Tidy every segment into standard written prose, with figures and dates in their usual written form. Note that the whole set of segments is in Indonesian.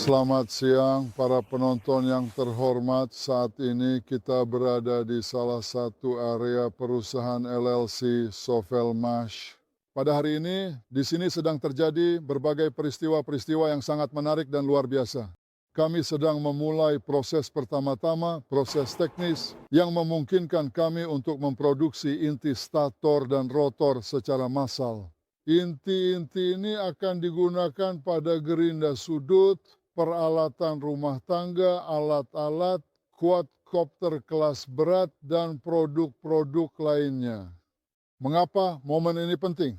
Selamat siang para penonton yang terhormat. Saat ini kita berada di salah satu area perusahaan LLC Sovelmash. Pada hari ini, di sini sedang terjadi berbagai peristiwa-peristiwa yang sangat menarik dan luar biasa. Kami sedang memulai proses pertama-tama, proses teknis yang memungkinkan kami untuk memproduksi inti stator dan rotor secara massal. Inti-inti ini akan digunakan pada gerinda sudut, peralatan rumah tangga, alat-alat, quadcopter kelas berat, dan produk-produk lainnya. Mengapa momen ini penting?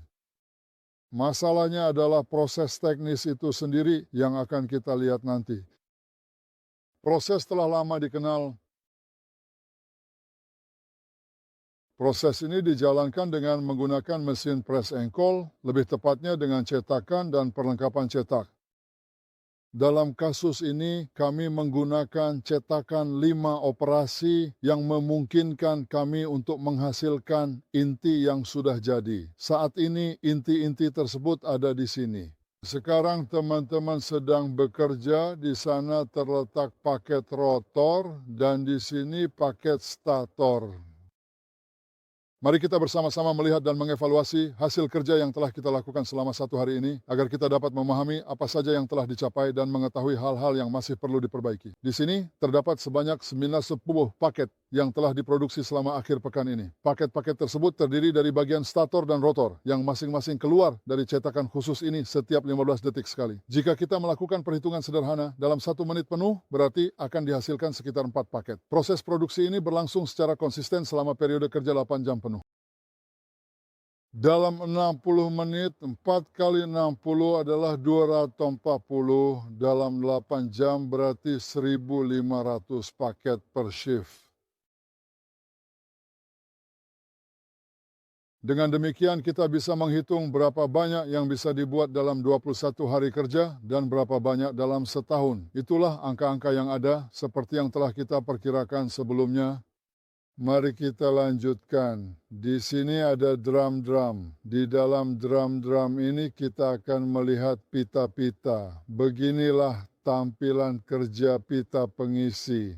Masalahnya adalah proses teknis itu sendiri yang akan kita lihat nanti. Proses telah lama dikenal. Proses ini dijalankan dengan menggunakan mesin press engkol, lebih tepatnya dengan cetakan dan perlengkapan cetak. Dalam kasus ini, kami menggunakan cetakan 5 operasi yang memungkinkan kami untuk menghasilkan inti yang sudah jadi. Saat ini, inti-inti tersebut ada di sini. Sekarang teman-teman sedang bekerja, di sana terletak paket rotor dan di sini paket stator. Mari kita bersama-sama melihat dan mengevaluasi hasil kerja yang telah kita lakukan selama 1 hari ini, agar kita dapat memahami apa saja yang telah dicapai dan mengetahui hal-hal yang masih perlu diperbaiki. Di sini terdapat sebanyak 90 paket yang telah diproduksi selama akhir pekan ini. Paket-paket tersebut terdiri dari bagian stator dan rotor, yang masing-masing keluar dari cetakan khusus ini setiap 15 detik sekali. Jika kita melakukan perhitungan sederhana, dalam 1 menit penuh berarti akan dihasilkan sekitar 4 paket. Proses produksi ini berlangsung secara konsisten selama periode kerja 8 jam penuh. Dalam 60 menit, 4 kali 60 adalah 240, dalam 8 jam berarti 1.500 paket per shift. Dengan demikian kita bisa menghitung berapa banyak yang bisa dibuat dalam 21 hari kerja dan berapa banyak dalam setahun. Itulah angka-angka yang ada seperti yang telah kita perkirakan sebelumnya. Mari kita lanjutkan. Di sini ada drum-drum. Di dalam drum-drum ini kita akan melihat pita-pita. Beginilah tampilan kerja pita pengisi.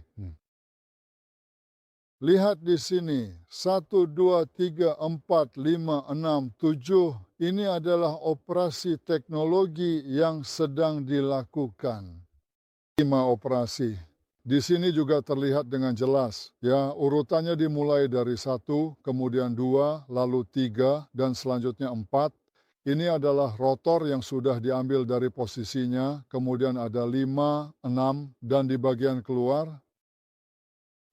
Lihat di sini, 1, 2, 3, 4, 5, 6, 7. Ini adalah operasi teknologi yang sedang dilakukan. 5 operasi. Di sini juga terlihat dengan jelas, ya, urutannya dimulai dari 1, kemudian 2, lalu 3, dan selanjutnya 4. Ini adalah rotor yang sudah diambil dari posisinya, kemudian ada 5, 6, dan di bagian keluar.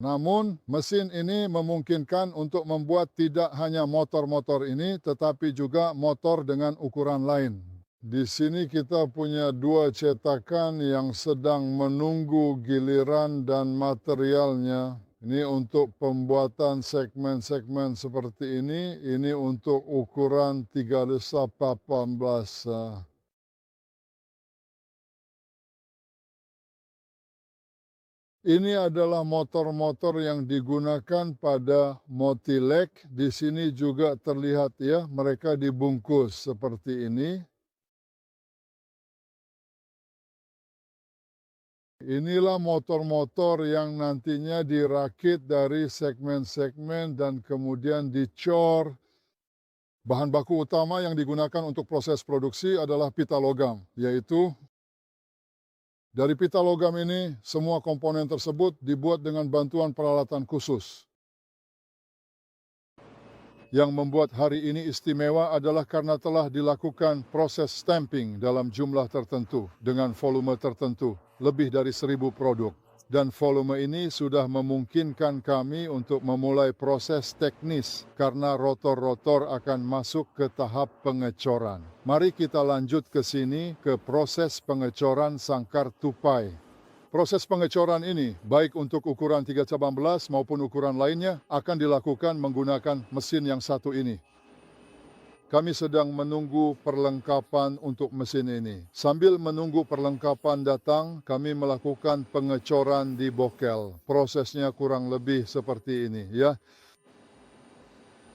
Namun, mesin ini memungkinkan untuk membuat tidak hanya motor-motor ini, tetapi juga motor dengan ukuran lain. Di sini kita punya 2 cetakan yang sedang menunggu giliran dan materialnya. Ini untuk pembuatan segmen-segmen seperti ini untuk ukuran 3/18. Ini adalah motor-motor yang digunakan pada Motilek. Di sini juga terlihat ya, mereka dibungkus seperti ini. Inilah motor-motor yang nantinya dirakit dari segmen-segmen dan kemudian dicor. Bahan baku utama yang digunakan untuk proses produksi adalah pita logam, yaitu dari pita logam ini semua komponen tersebut dibuat dengan bantuan peralatan khusus. Yang membuat hari ini istimewa adalah karena telah dilakukan proses stamping dalam jumlah tertentu dengan volume tertentu, lebih dari 1.000 produk. Dan volume ini sudah memungkinkan kami untuk memulai proses teknis karena rotor-rotor akan masuk ke tahap pengecoran. Mari kita lanjut ke sini ke proses pengecoran sangkar tupai. Proses pengecoran ini, baik untuk ukuran 3/18 maupun ukuran lainnya, akan dilakukan menggunakan mesin yang satu ini. Kami sedang menunggu perlengkapan untuk mesin ini. Sambil menunggu perlengkapan datang, kami melakukan pengecoran di bokel. Prosesnya kurang lebih seperti ini, ya.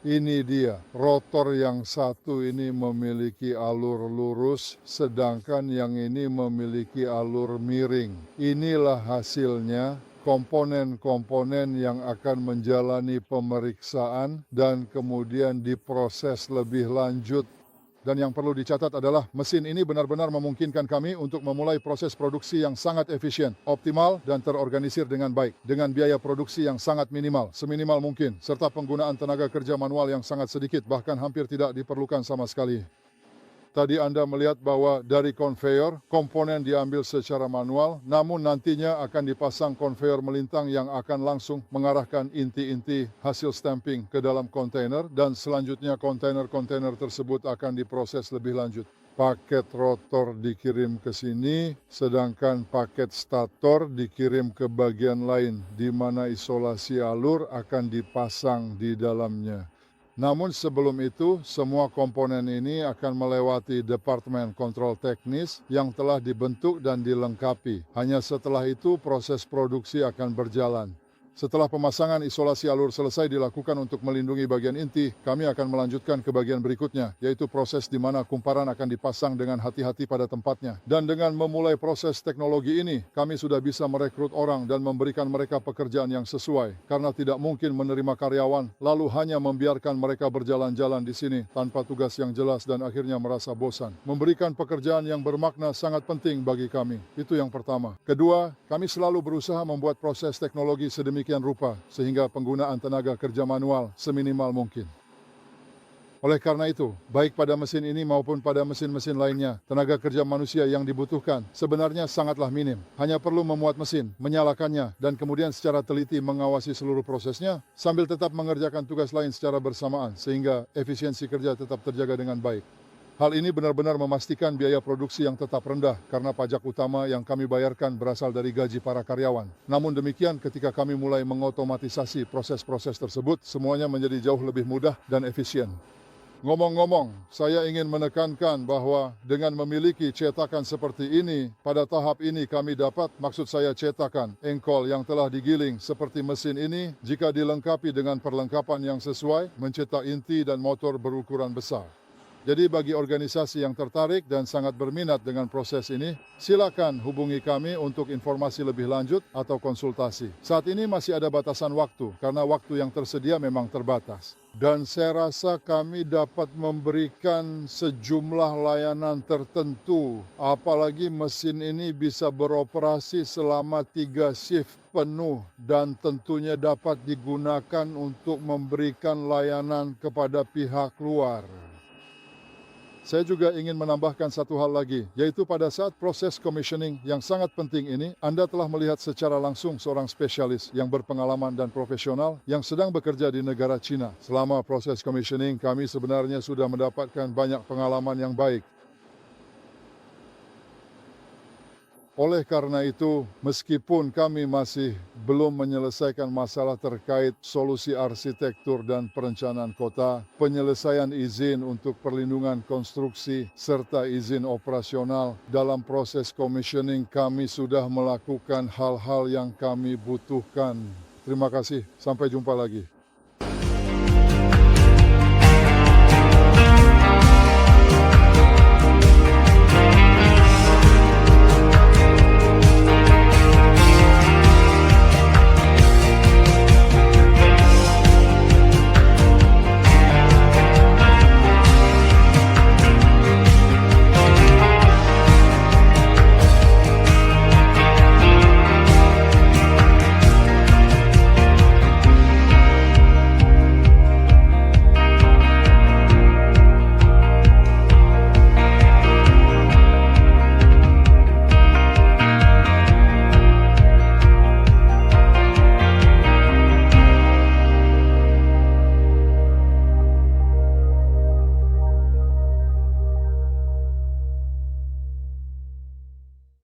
Ini dia, rotor yang satu ini memiliki alur lurus, sedangkan yang ini memiliki alur miring. Inilah hasilnya komponen-komponen yang akan menjalani pemeriksaan dan kemudian diproses lebih lanjut. Dan yang perlu dicatat adalah mesin ini benar-benar memungkinkan kami untuk memulai proses produksi yang sangat efisien, optimal, dan terorganisir dengan baik, dengan biaya produksi yang sangat minimal, seminimal mungkin, serta penggunaan tenaga kerja manual yang sangat sedikit, bahkan hampir tidak diperlukan sama sekali. Tadi Anda melihat bahwa dari konveyor, komponen diambil secara manual, namun nantinya akan dipasang konveyor melintang yang akan langsung mengarahkan inti-inti hasil stamping ke dalam kontainer, dan selanjutnya kontainer-kontainer tersebut akan diproses lebih lanjut. Paket rotor dikirim ke sini, sedangkan paket stator dikirim ke bagian lain, di mana isolasi alur akan dipasang di dalamnya. Namun sebelum itu, semua komponen ini akan melewati Departemen Kontrol Teknis yang telah dibentuk dan dilengkapi. Hanya setelah itu proses produksi akan berjalan. Setelah pemasangan isolasi alur selesai dilakukan untuk melindungi bagian inti, kami akan melanjutkan ke bagian berikutnya, yaitu proses di mana kumparan akan dipasang dengan hati-hati pada tempatnya. Dan dengan memulai proses teknologi ini, kami sudah bisa merekrut orang dan memberikan mereka pekerjaan yang sesuai, karena tidak mungkin menerima karyawan, lalu hanya membiarkan mereka berjalan-jalan di sini tanpa tugas yang jelas dan akhirnya merasa bosan. Memberikan pekerjaan yang bermakna sangat penting bagi kami. Itu yang pertama. Kedua, kami selalu berusaha membuat proses teknologi sedemikian rupa sehingga penggunaan tenaga kerja manual seminimal mungkin. Oleh karena itu, baik pada mesin ini maupun pada mesin-mesin lainnya, tenaga kerja manusia yang dibutuhkan sebenarnya sangatlah minim. Hanya perlu memuat mesin, menyalakannya, dan kemudian secara teliti mengawasi seluruh prosesnya sambil tetap mengerjakan tugas lain secara bersamaan sehingga efisiensi kerja tetap terjaga dengan baik. Hal ini benar-benar memastikan biaya produksi yang tetap rendah karena pajak utama yang kami bayarkan berasal dari gaji para karyawan. Namun demikian, ketika kami mulai mengotomatisasi proses-proses tersebut, semuanya menjadi jauh lebih mudah dan efisien. Ngomong-ngomong, saya ingin menekankan bahwa dengan memiliki cetakan seperti ini, pada tahap ini kami dapat, maksud saya cetakan, engkol yang telah digiling seperti mesin ini, jika dilengkapi dengan perlengkapan yang sesuai, mencetak inti dan motor berukuran besar. Jadi bagi organisasi yang tertarik dan sangat berminat dengan proses ini, silakan hubungi kami untuk informasi lebih lanjut atau konsultasi. Saat ini masih ada batasan waktu, karena waktu yang tersedia memang terbatas. Dan saya rasa kami dapat memberikan sejumlah layanan tertentu, apalagi mesin ini bisa beroperasi selama 3 shift penuh dan tentunya dapat digunakan untuk memberikan layanan kepada pihak luar. Saya juga ingin menambahkan satu hal lagi, yaitu pada saat proses commissioning yang sangat penting ini, Anda telah melihat secara langsung seorang spesialis yang berpengalaman dan profesional yang sedang bekerja di negara Cina. Selama proses commissioning, kami sebenarnya sudah mendapatkan banyak pengalaman yang baik. Oleh karena itu, meskipun kami masih belum menyelesaikan masalah terkait solusi arsitektur dan perencanaan kota, penyelesaian izin untuk perlindungan konstruksi, serta izin operasional, dalam proses commissioning kami sudah melakukan hal-hal yang kami butuhkan. Terima kasih, sampai jumpa lagi.